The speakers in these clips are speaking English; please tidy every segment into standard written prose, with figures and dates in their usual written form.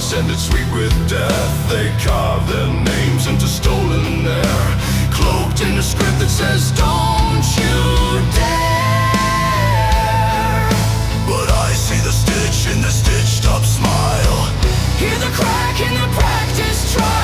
scented sweet with death. They carve their names into stolen air, cloaked in a script that says, don't you dare. But I see the stitch in the stitched up smile, hear the crack in the practice trial.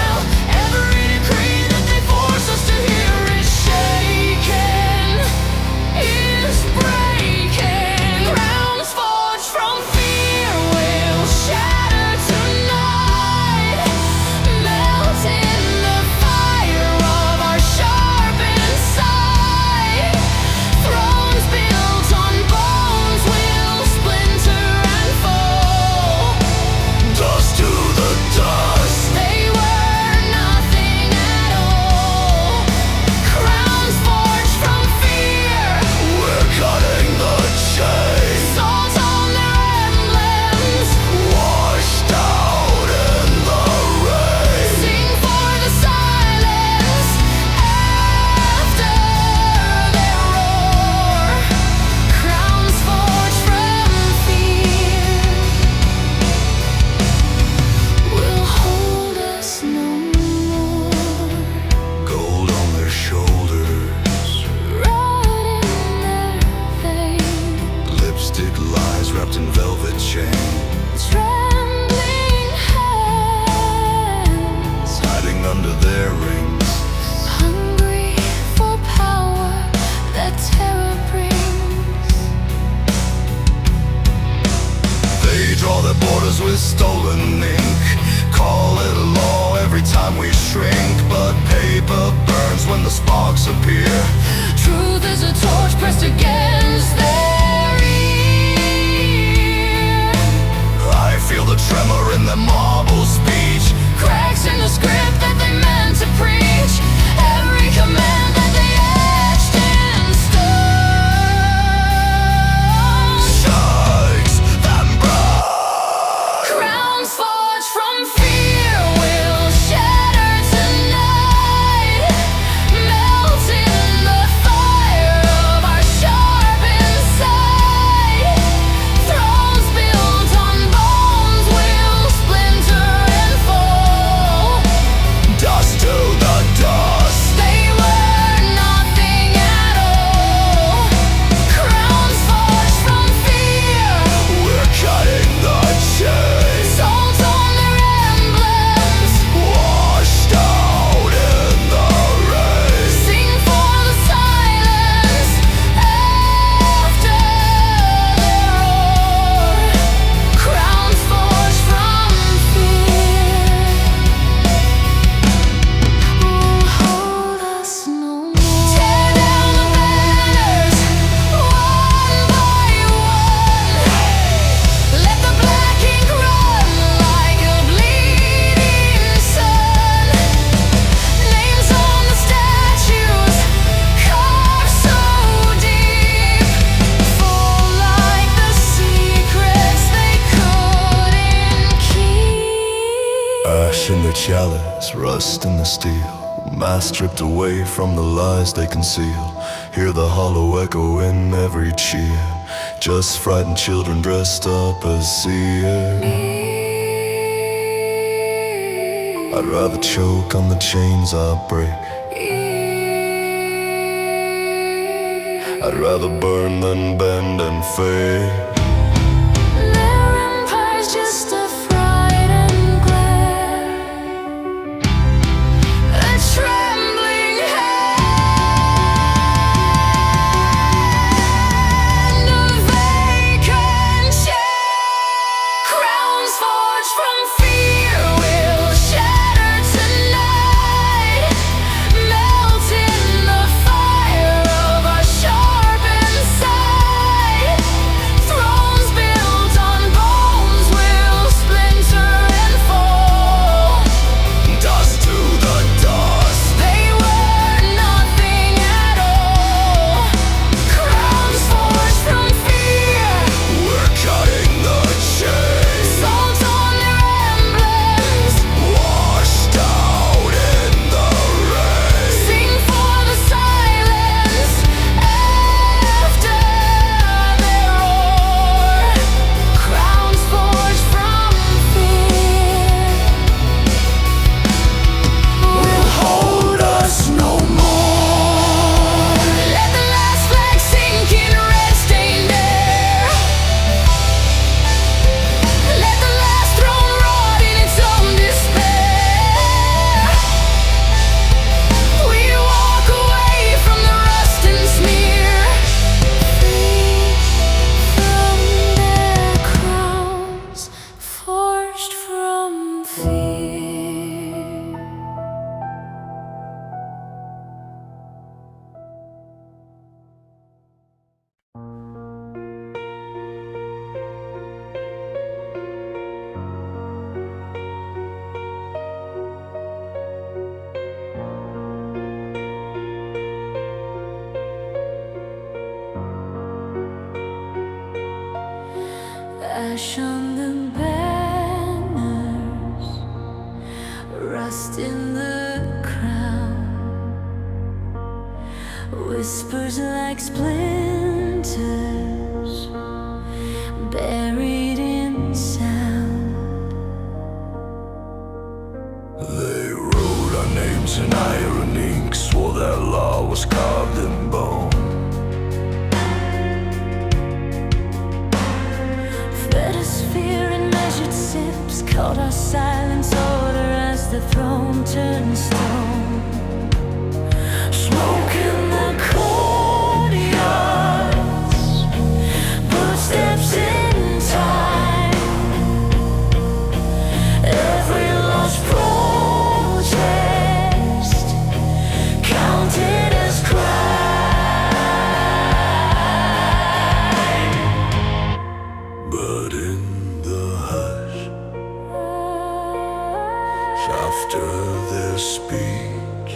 chalice, rust in the steel, mass stripped away from the lies they conceal. Hear the hollow echo in every cheer, just frightened children dressed up as seers. I'd rather choke on the chains I break. I'd rather burn than bend and fade. Ash on the banners, rust in the crown, whispers like splinters, buried in sound. They wrote our names in iron ink, swore that law was carved in bone. Fear in measured sips, called our silence order as the throne turned stone. Smoke in the courtyards, footsteps in time. Every lost protest counted as crime. But in after their speech,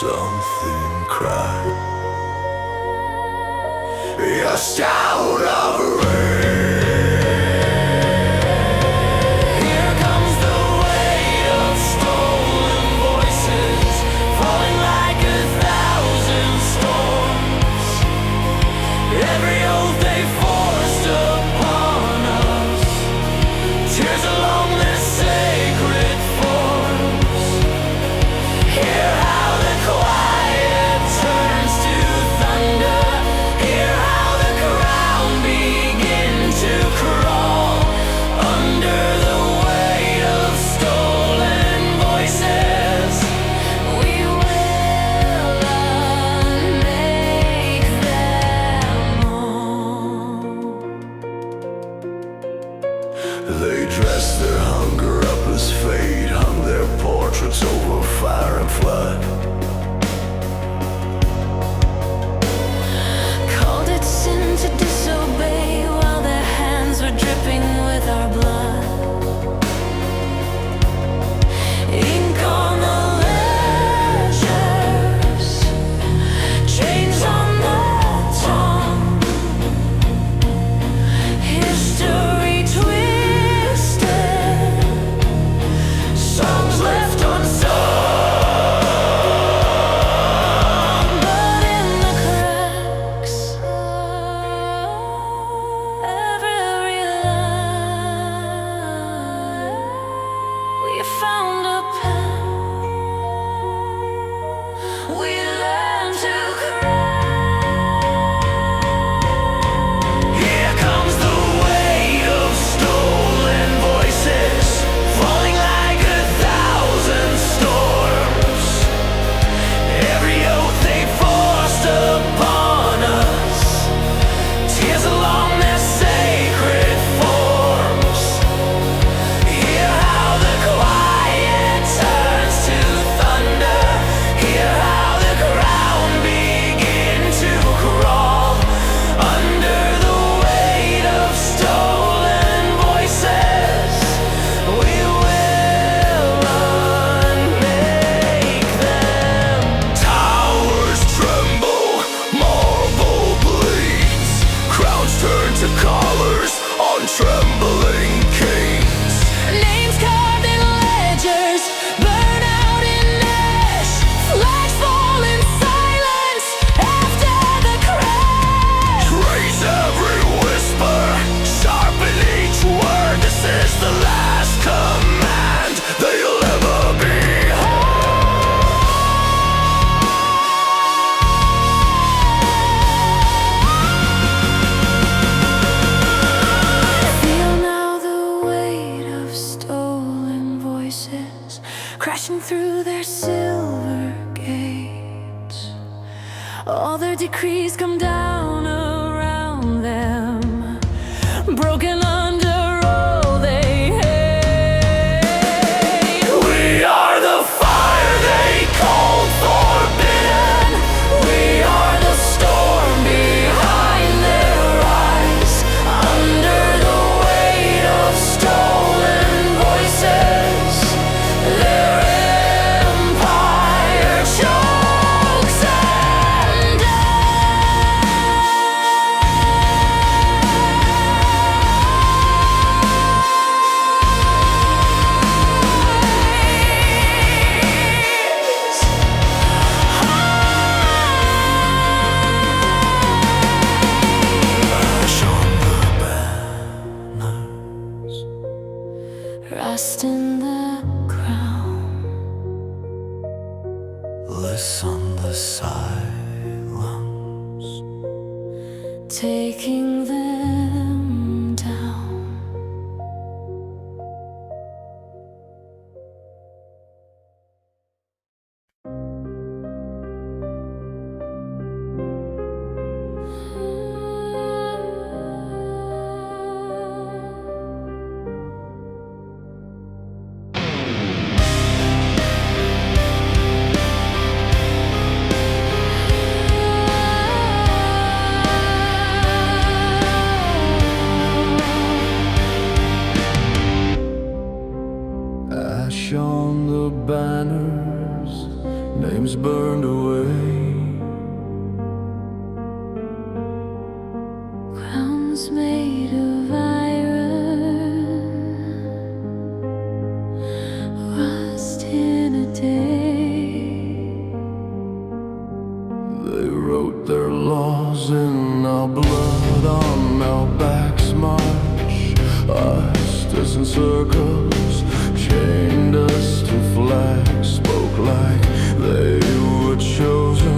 something cried, "You're stout of rain." Here comes the weight of stolen voices, falling like 1,000 storms. Every oath they forced upon us, tears along their sacred forms. Hear how the quiet turns to thunder. Hear how the crown begins to You found a path. We learned to cry. Here comes the weight of stolen voices, falling like 1,000 storms. Every oath they forced upon us, tears along their sacred forms. Hear how the quiet turns to thunder. Hear how the ground begins to crawl under the weight of stolen voices. We will unmake them. Towers tremble, marble bleeds, crowns turn to collars on trembling kings. Names carved in ledgers, burn out in ash. Flags fall in silence after the crash. Trace every whisper, sharpen each word. This is the last command they'll ever Feel now the weight of stolen voices crashing through their silver gates. All their decrees come down around them, broken under all they hate. We are the fire they called forbidden. We are the storm behind their eyes. Under the weight of stolen voices, their empire chokes and Shone the banners, rust in the crown. listen the silence. Taking them down. Ash on the banners, names burned away. Crowns made of iron, rust in a day. They wrote their laws in our blood on our backs march. Asked us in circles, chained us to flags, spoke like they were chosen.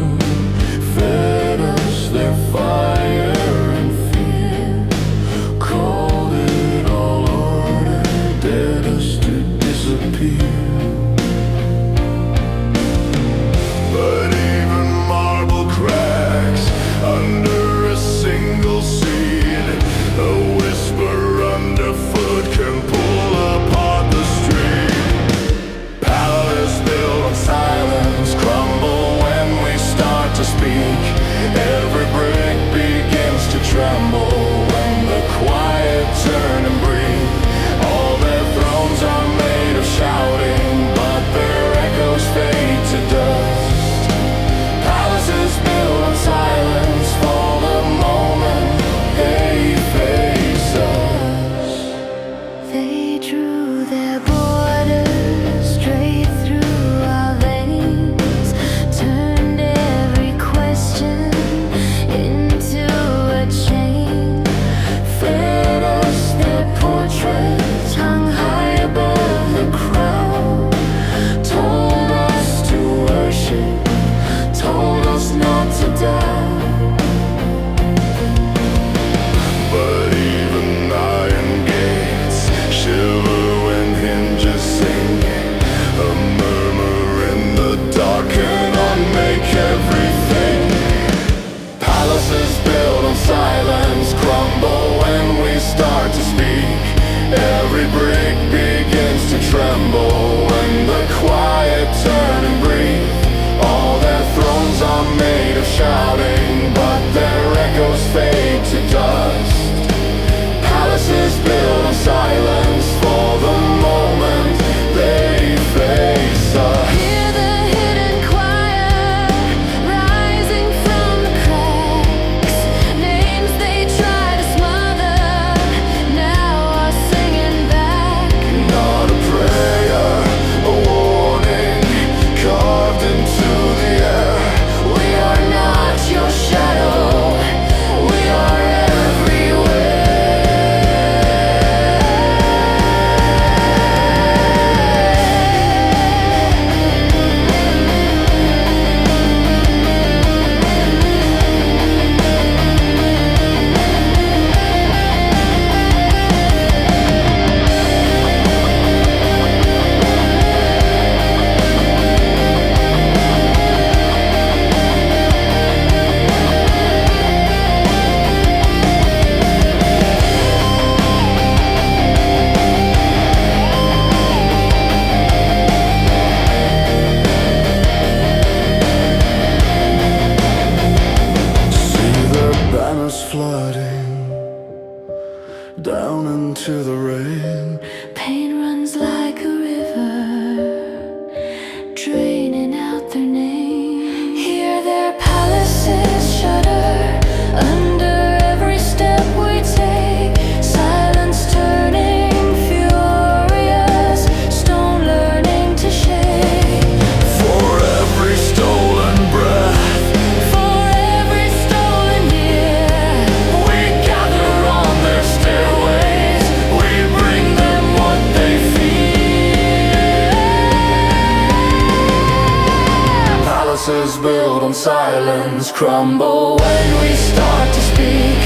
Palaces built on silence crumble when we start to speak.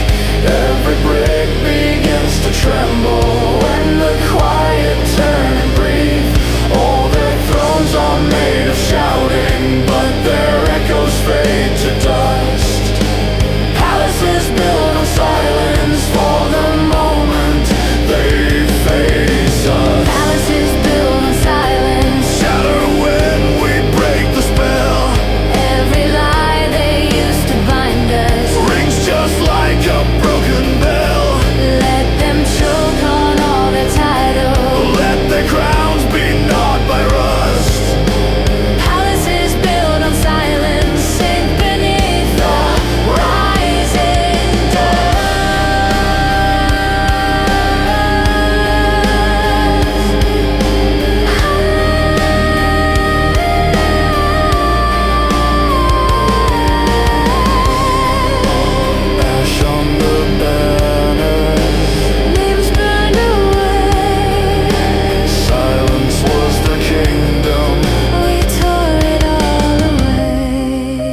Every brick begins to tremble when the quiet turn and breathe. All their thrones are made of shouting, but their echoes fade to dust. Palaces built on silence for the moment they face us. Palaces built on silence Shatter when we break the spell. every lie they used to bind us. Rings just like a broken bell. Let them choke on all their titles. Let their crowns be gnawed by rust. Palaces built on silence sink beneath the rising dust. Ash on the banners. Names burned away. Silence was the kingdom. We tore it all away.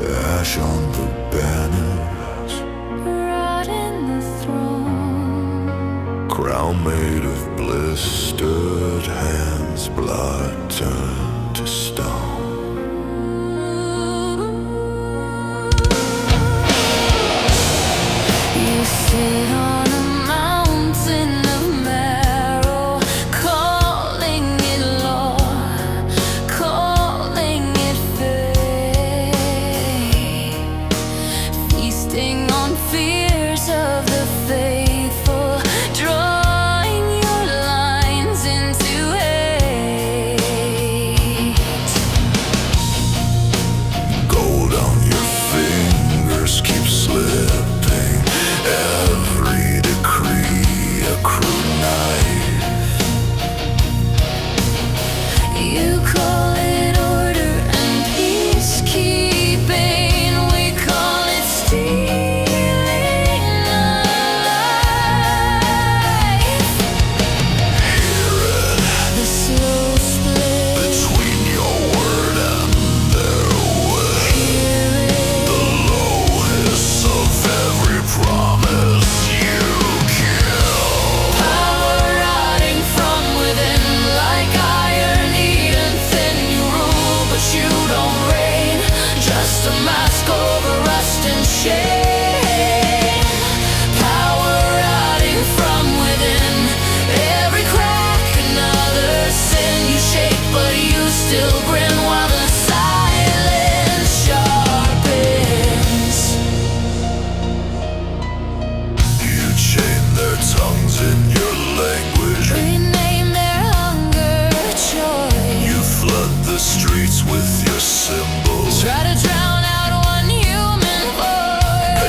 Ash on the banners, Rot in the throne. crown made of blistered hands, blood turned to stone. You sit on a mountain of marrow, calling it law, calling it fate, feasting on fears of the faithful, drawing your lines into hate. Gold on your fingers keep slipping. Every decree a crude knife. You call it order and peacekeeping. We call it stealing a life. Hear it The slow split. between your word and their will. Hear The it. low hiss of every promise you kill. Power rotting from within like iron eaten thin. You rule, but you don't reign. Just a mask over rust and shame. Power rotting from within. Every crack another sin. You shake, but you still grin while the silence sharpens. You chain their tongues in your language. Rename their hunger choice. You flood the streets with your symbols. Try to drown out one human voice.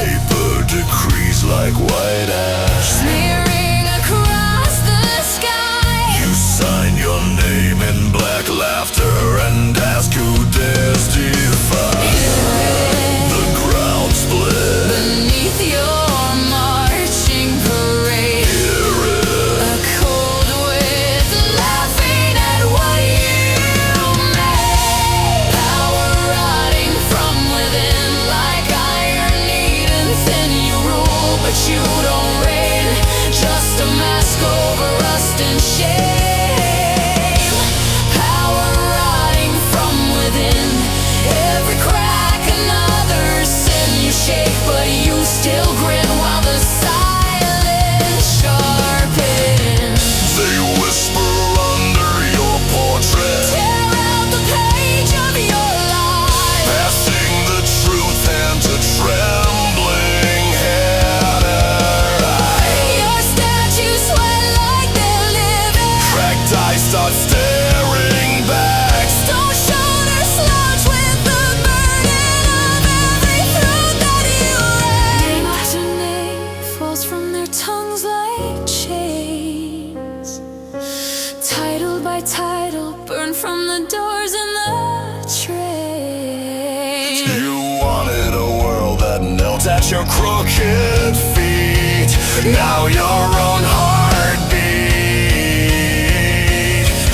world at your crooked feet. Now your own heartbeat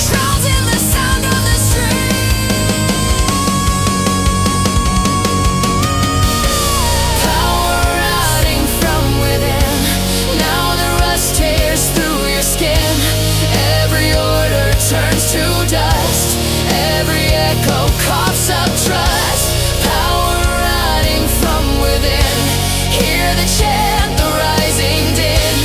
drowns in the sound of the street. Power riding from within. Now the rust tears through your skin. Every order turns to dust. Every echo coughs up trust. Power riding from within. Hear the chant, the rising din.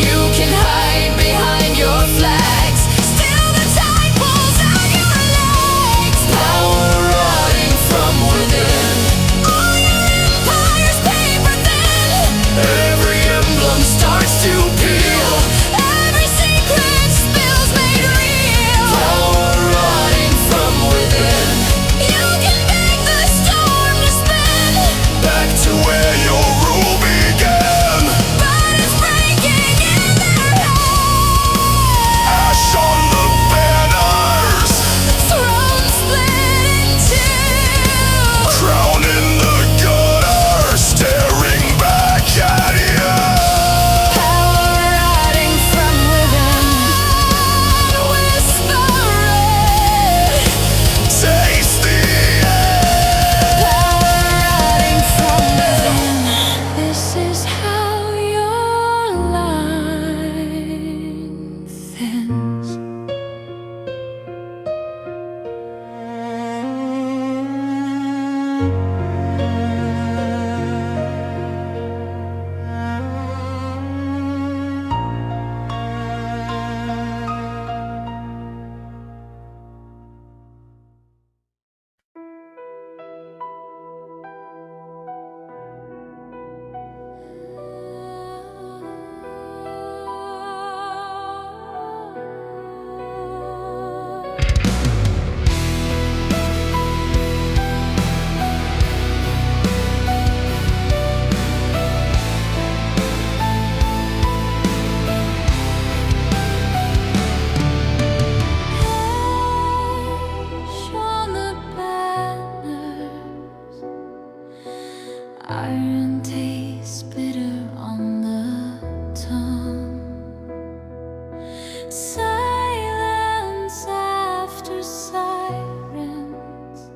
You can hide behind your flags. Still the tide pulls on your legs. Power riding from within. All your empire's paper thin. Every emblem starts to peel. Every secret spills made real. Power riding from within. You can make the storm to spin. Back to where your rule began. But it's breaking in their heads. Ash on the banners, Throne split in two. crown in the gutter, staring back at you. Power riding from within. Whisper it. Taste the end. Power riding from within. This is how your line thins. On the banners, iron taste bitter on the tongue. Silence after sirens,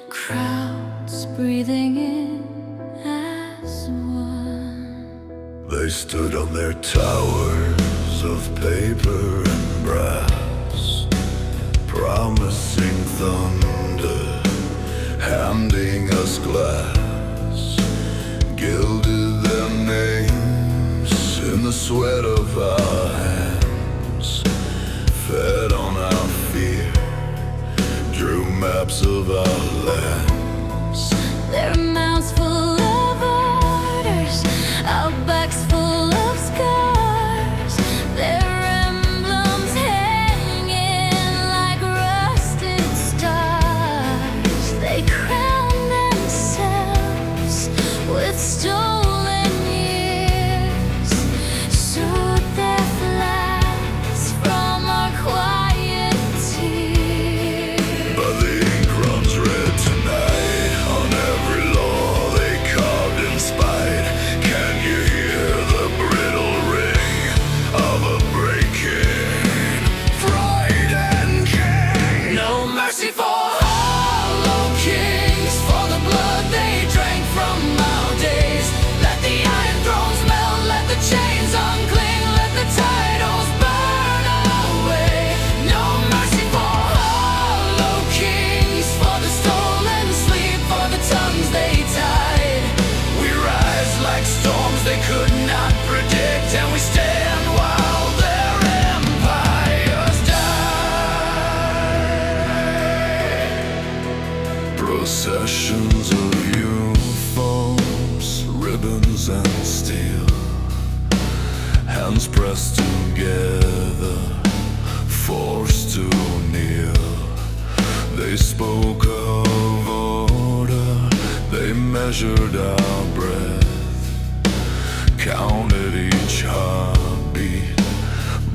crowds breathing in as one. They stood on their towers of paper and brass, promising thunder, handing us glass, gilded their names in the sweat of our hands, fed on our fear, drew maps of our lands. Their mouths full of orders, our backs full of scars. Their emblems hanging like rusted stars. They crown themselves with stolen years. Soothe their flags from our quiet tears. But the ink runs red tonight on every law they carved in spite. Can you hear the brittle ring of a breaking pride and king? No mercy for hollow kings, for the blood they drank from our days. Let the iron thrones melt, let the chains uncling, let the titles burn away. No mercy for hollow kings, for the stolen sleep, for the tongues they tied. We rise like storms they could not predict, and we stand while their empires die. Processions of uniforms, ribbons and steel, hands pressed together, forced to kneel. They spoke of order, they measured our breath, counted each heartbeat,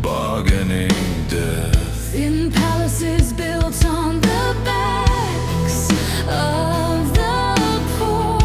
bargaining death. In palaces built on the backs of the poor,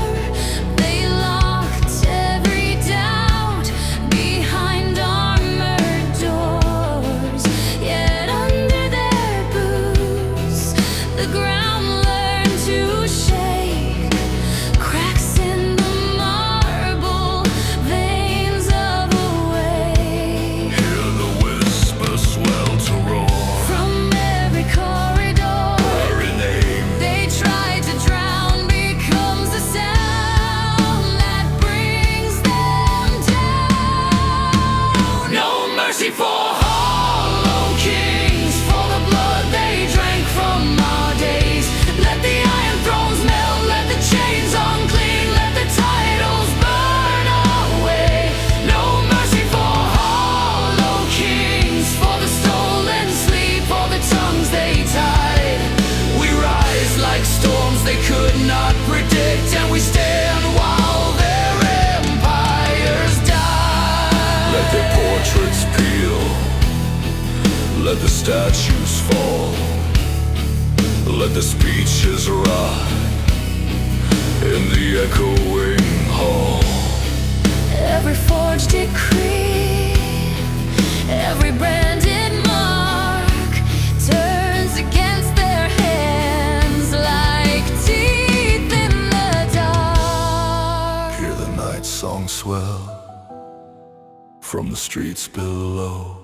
the statues fall, let the speeches rot in the echoing hall. Every forged decree, every branded mark turns against their hands like teeth in the dark. Hear the night song swell from the streets below.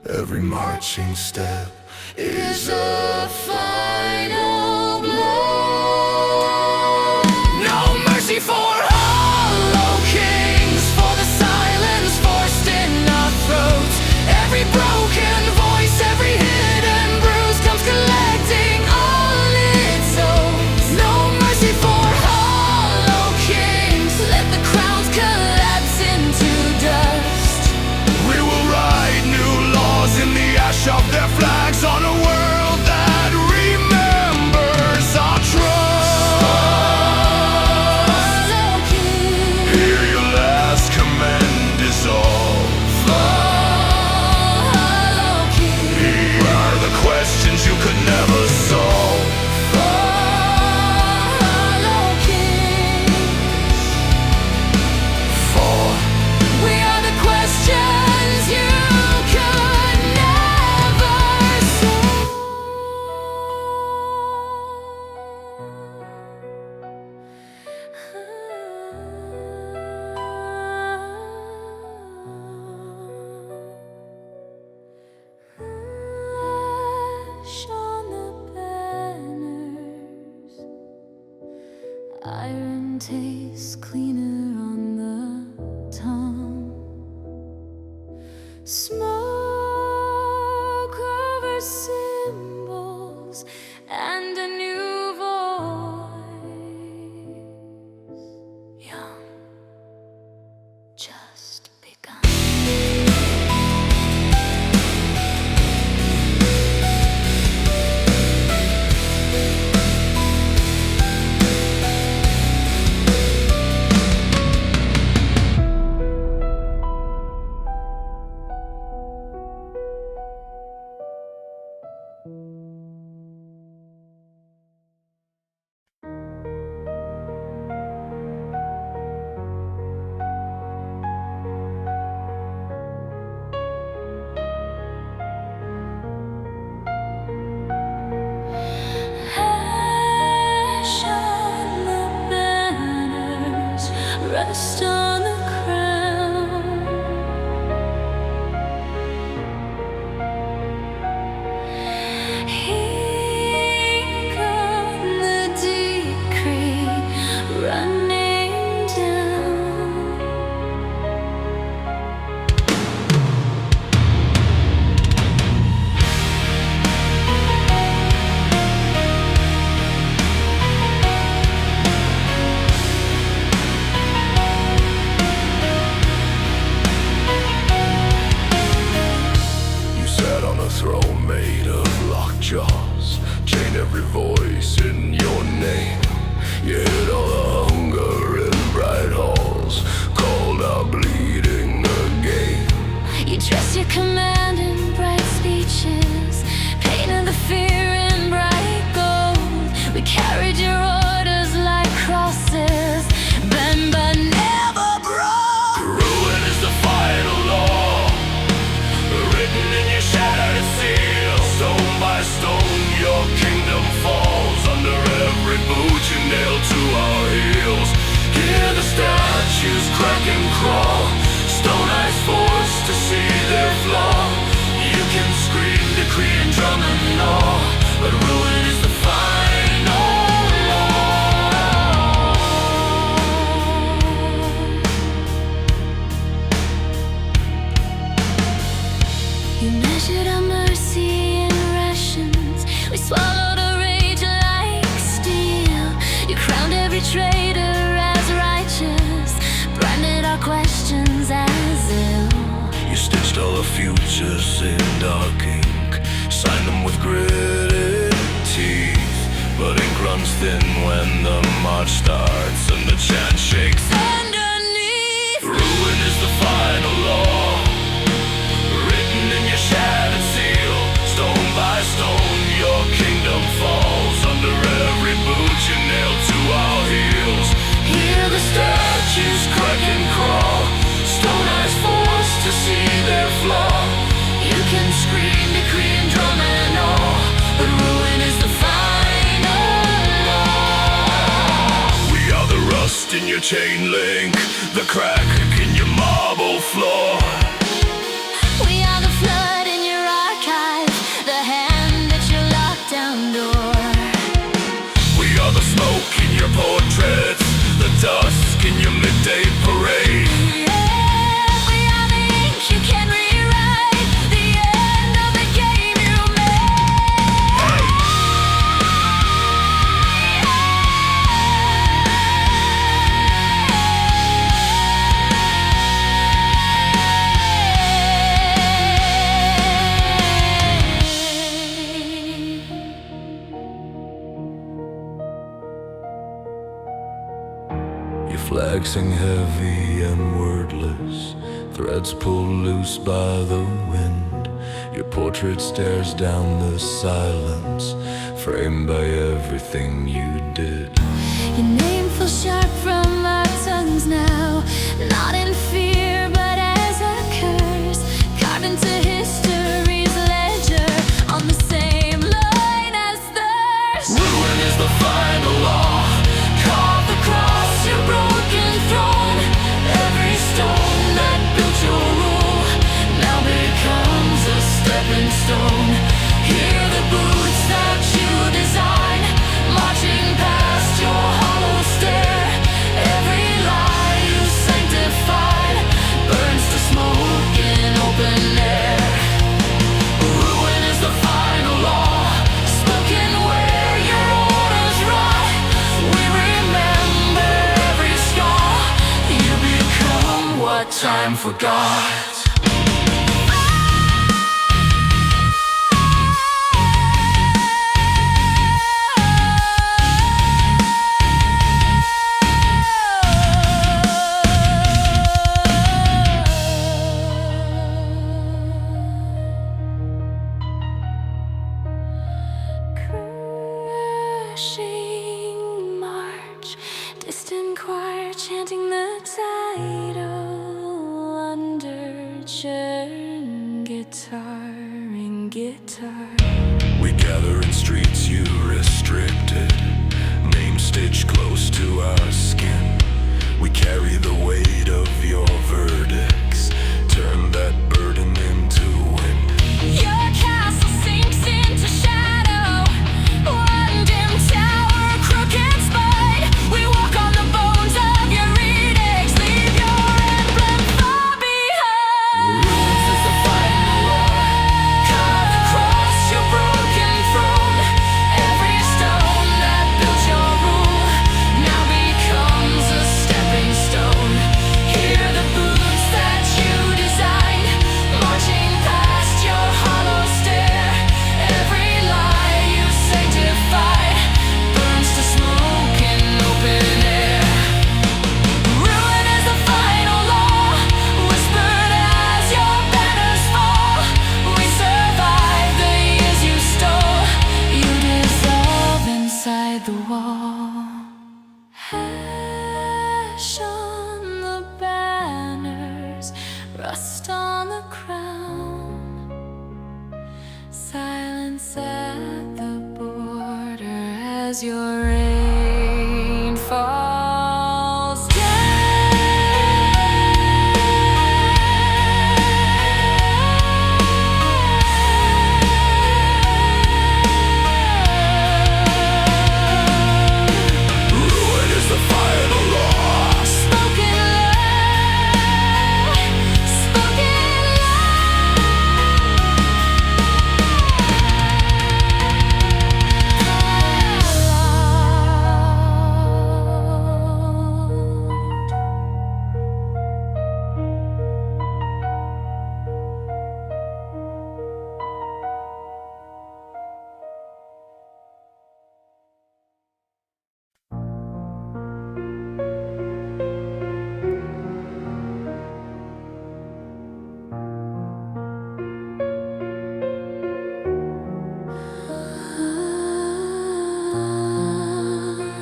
Every marching step is a final blow. No mercy for hollow kings, for the silence forced in our throats. Every broken voice, every hidden bruise comes collecting all its souls. No mercy for hollow kings, let the crowns collapse into dust. We will write new laws in the ash of their flags, on a world that remembers our trust. Hollow kings, Here your last command dissolve. hollow kings, Here are the questions you could never solve. hollow kings. For We are the questions you could never solve. Ash on the banners, iron tastes cleaner on the tongue. Smoke over symbols and a new voice, young, just begun. Ash on the banners, rest on the crown. Ink on the decree running down. you sat on a throne made of locked jaws, chained every voice in your name. You hid all the hunger in bright halls, called out bleeding again. You dressed your command in bright speeches, painted the fear in bright gold. We carried your orders like crosses, bent but never broke. Ruin is the final law, written in your shattered seal. Stone by stone your kingdom falls, under every boot you nail to our heels. Hear the statues crack and crawl, stone eyes forced to see their flaw. You can scream, decree and drum and gnaw, but ruin is the final law. You measured our mercy in rations, we swallowed our rage like steel. You crowned every traitor as righteous, branded our questions as ill. You stitched all the futures in dark ink, signed them with gritted teeth. But ink runs thin when the march starts and the chant shakes. Underneath, Ruin is the final law, written in your shattered chain link, the crack in your marble floor. We are the flood in your archive, the hand at your lockdown door. We are the smoke in your portraits, the dusk in your midday parade. Yeah, we are the ink you can rewrite, the end of the game you made. Your flag sing heavy and wordless, threads pulled loose by the wind. Your portrait stares down the silence, framed by everything you did. Your name falls sharp from our tongues now, not in fear but as a curse, carved into history's ledger on the same line as thirst. Ruin is the final law, Carve across your broken throne. Every stone that built your rule now becomes a stepping stone. Hear the boots that you design, marching past your hollow stare. Every lie you sanctified burns to smoke in open air. Ruin is the final law, spoken where your orders rot. We remember every scar. You become what time forgot. Crashing march, distant choir chanting the title under churn guitar. we gather in streets you restricted, names stitched close to our skin. We carry the weight of your verdicts, turn that burden into wind. Your castle sinks into shadow, one dim tower, crooked spine. We walk on the bones of your edicts, leave your emblem far behind. Ruins is the final law. Carved across your broken throne. Every stone that built your rule now becomes a stepping stone. Hear the boots that you designed, marching past your hollow stare. Every lie you sanctified burns to smoke in open air. Ruin is the final law, whispered as your banners fall. We survive the years you stole, you dissolve inside the wall. Ash on the banners, rust on the crown, silence at the border as your rain falls Ruin is the final law. Spoken lie, spoken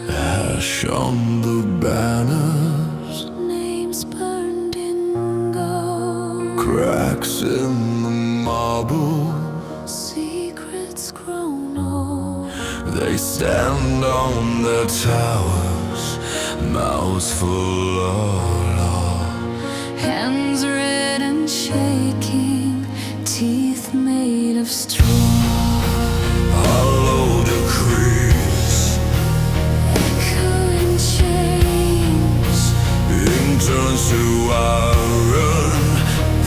Ash on the banners, names burned in gold, cracks in the marble. secrets grown old. They stand on their towers, mouths full of law. Hands red and shaking, teeth made of straw. Hollow decrees, Echoing chains, ink turns to iron.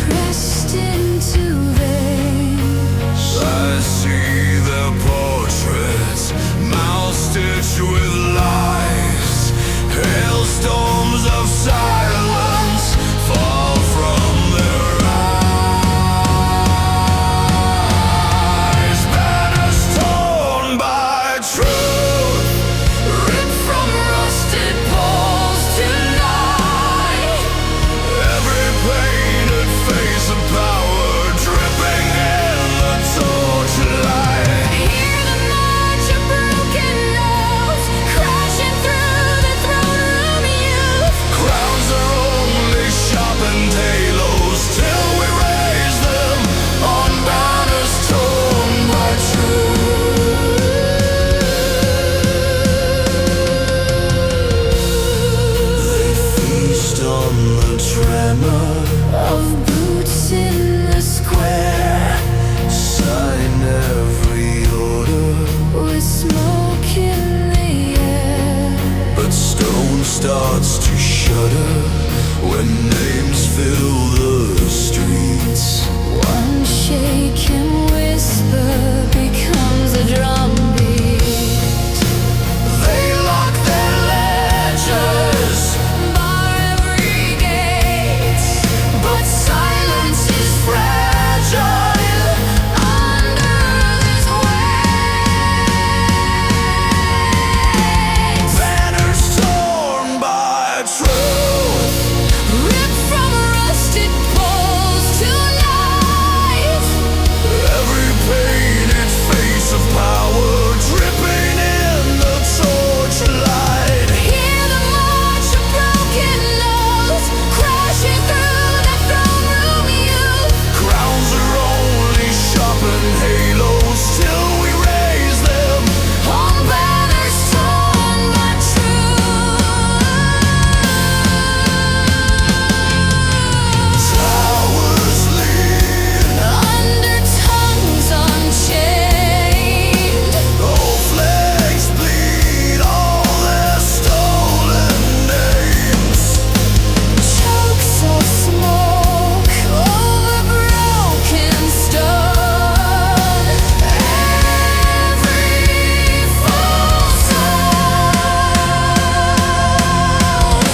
pressed into veins. I see their portraits, mouths stitched with lies. Hailstorms of silence fall from their eyes. Banners torn by truth, Ripped from rusted poles tonight. every painted face of power dripping in the torchlight. Hear the march of broken notes crashing through the throne room youth. Crowns are only sharpened halos till we raise them on banners torn by truth. They feast on the tremor Of boots in the square, sign every order, with smoke in the air. but stone starts to shudder when names fill the streets. One shaken whisper becomes a drumbeat. They lock their ledgers, Bar every gate, but silence is fragile under this weight. banners torn by truth. Ripped from rusted poles to life. Every painted face of power dripping in the torchlight. Hear the march of broken notes crashing through the throne room youth. Crowns are only sharpened halos till we raise them. On banners torn by truth. Towers lean, Under tongues unchained. old flags bleed all their stolen names. Chokes of smoke over broken stone. Every false sound.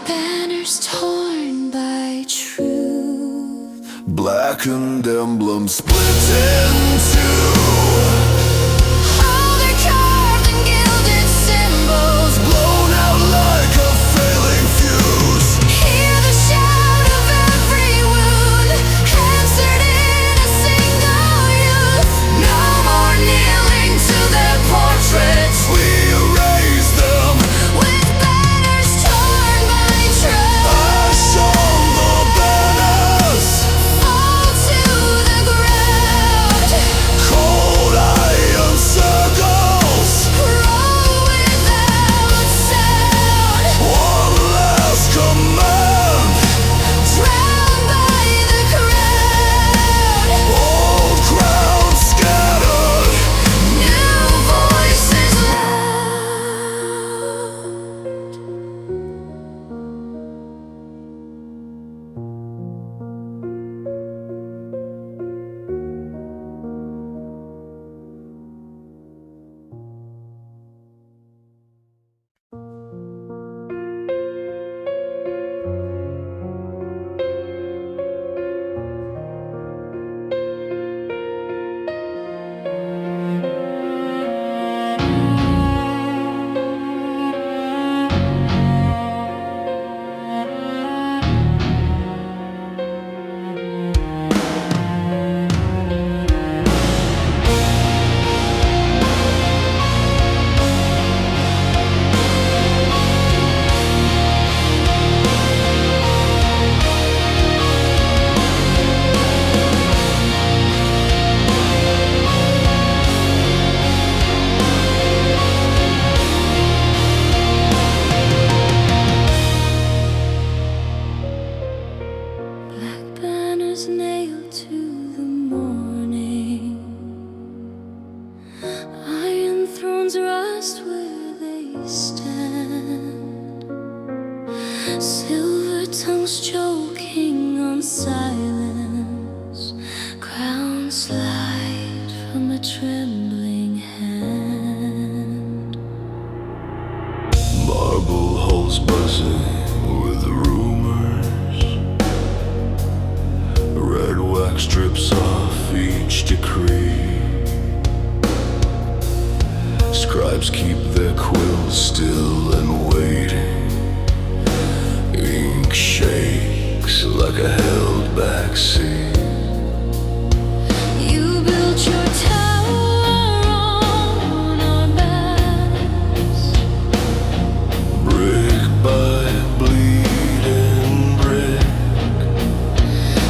Banners torn by truth. Blackened emblems split in two. How they're carved and gilded symbols. Blown out like a failing fuse. Hear the shout of every wound, answered in a single youth. No more kneeling to their portraits, We erase them. with banners torn by truth. Ash on the banners. Fall to the ground. Silver tongues choking on silence, crowns slide from a trembling hand. Marble halls buzzing with rumors. Red wax drips off each decree. Scribes keep their quills still and waiting. Ink shakes like a held back sea. You built your tower on our backs, Brick by bleeding brick.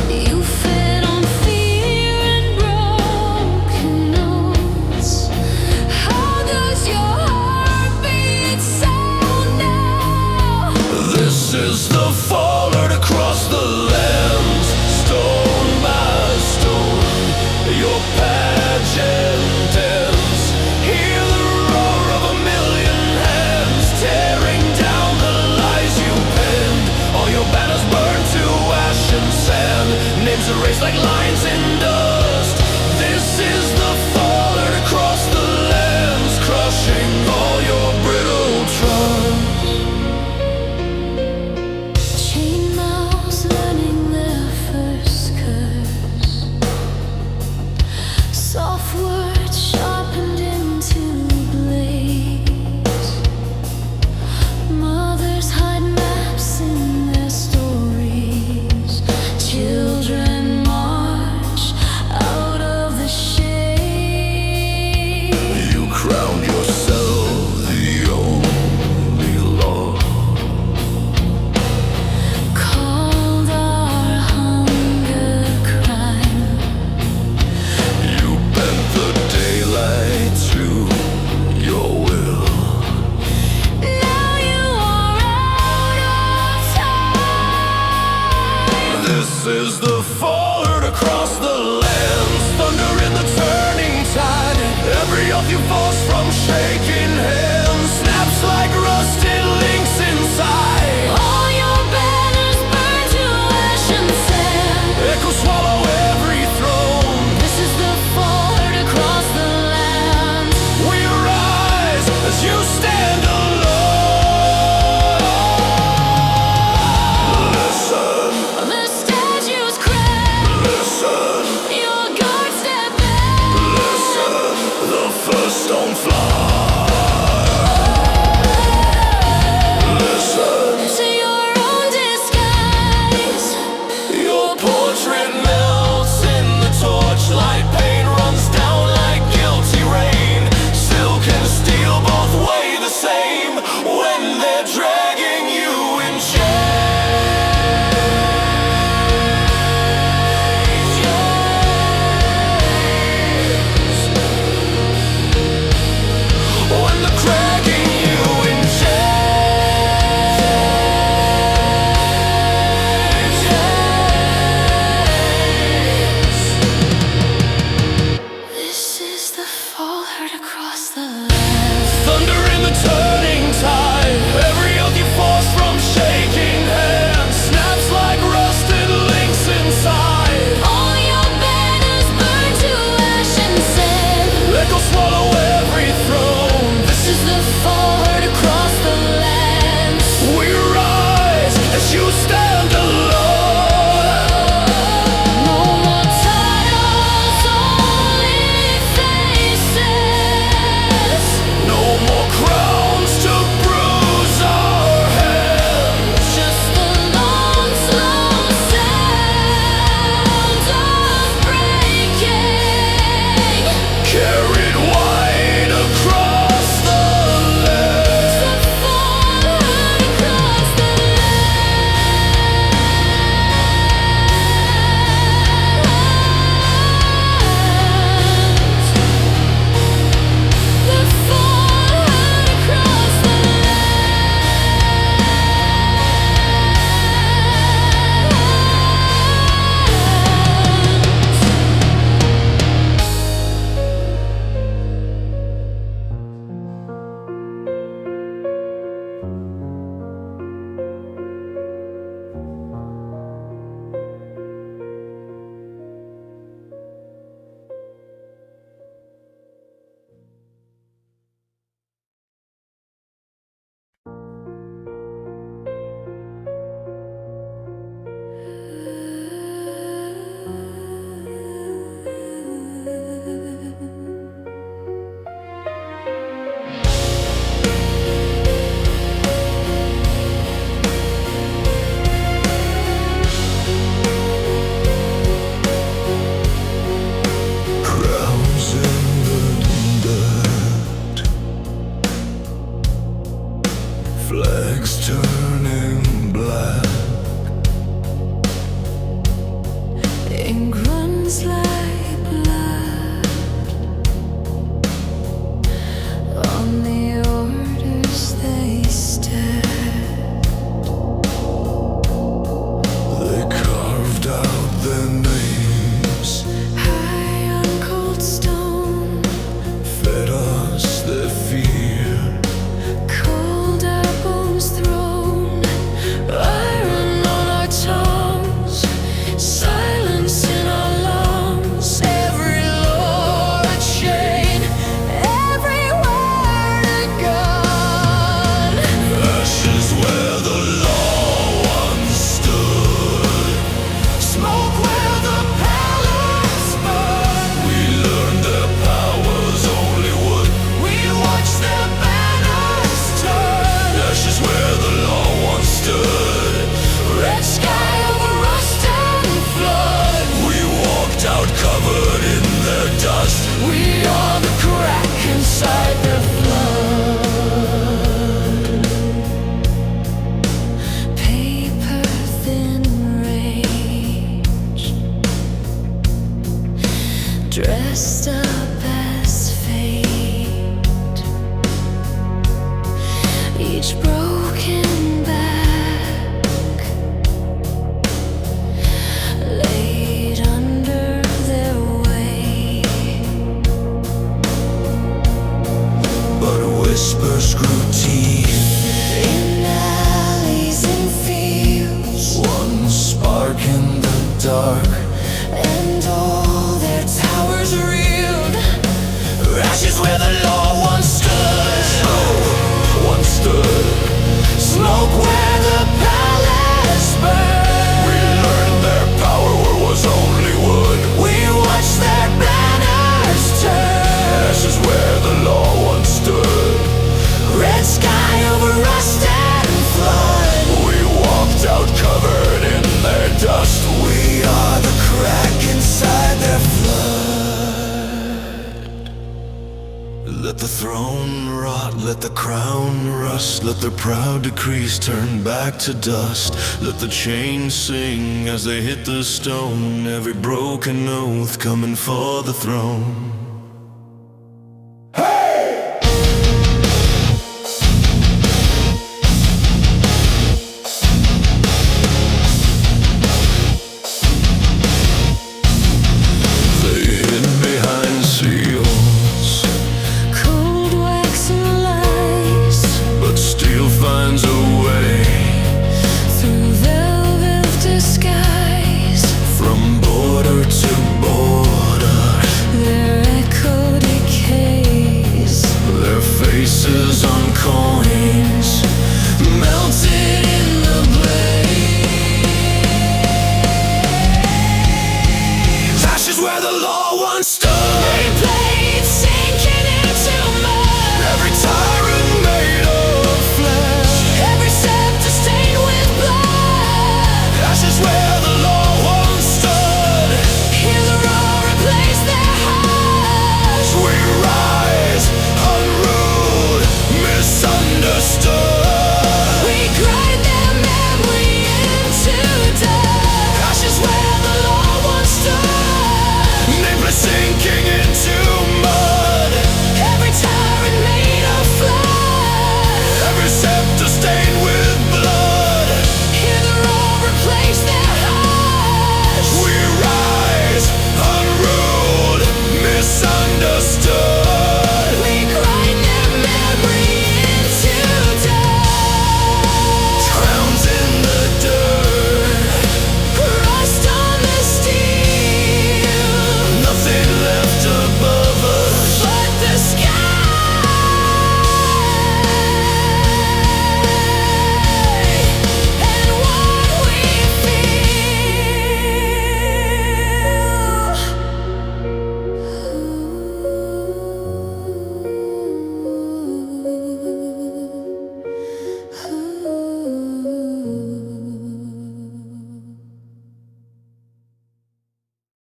you fed on fear and broken notes. How does your heartbeat sound now? This is the fallout across the lands, stone by stone. Your pageant ends. Hear the roar of a million hands tearing down the lies you penned. All your banners burn to ash and sand, names erased like lines in dust. This is the fallout across the lands, crushing all your brittle trust. Chain mouths learning their first curse, soft words sharpened into blades. Mothers hide maps in their stories. Children march out of the shade. You crowned yourself the only law. Called our hunger crime. You bent the daylight to your will. Now you are out of time. This is the fallout across the lands, thunder in the turning tide. Every oath you force from shaking hands snaps like rusted links inside. All your banners burn to ash and sand. Echoes swallow every throne. This is the fallout across the land. We rise as you stand alone. Listen, The statues crack. listen, Your guards step back. listen. The first stone fly. Listen, To your own disguise. your portrait melts in the torchlight. Pain runs down like guilty rain. Silk and steel both weigh the same when they're dragging you in chains. When they're dragging you in chains. This is the fallout across the land. Thunder in the turning tide. Every oath Flags turning black. Ink runs like blood on the orders they stand. They carved out their names, High on cold stone, fed us their fear. cold apples thrown, iron on our tongues, silence in our lungs. Every law a chain, every word a gun. Ashes where the law once stood. Smoke where the palace burned. We learned their powers only would. We watch their banners turn. Ashes where the law once stood. Red sky over rust and flood. We walked out covered in their dust. We are the crack inside their flood. Paper thin rage, dressed up as fate. Each broken back laid under their weight. But whispers grew teeth. In alleys and fields, One spark in the dark. and all their towers reeled. Ashes where the law once stood. Once stood. Smoke where the palace burned. We learned their power was only wood. We watched their banners turn. Ashes where the law once stood. Red sky over rust and flood. We walked out covered in their dust. We are the crack inside their flood. Let the throne rot, let the crown rust. Let their proud decrees turn back to dust. Let the chains sing as they hit the stone. Every broken oath coming for the throne.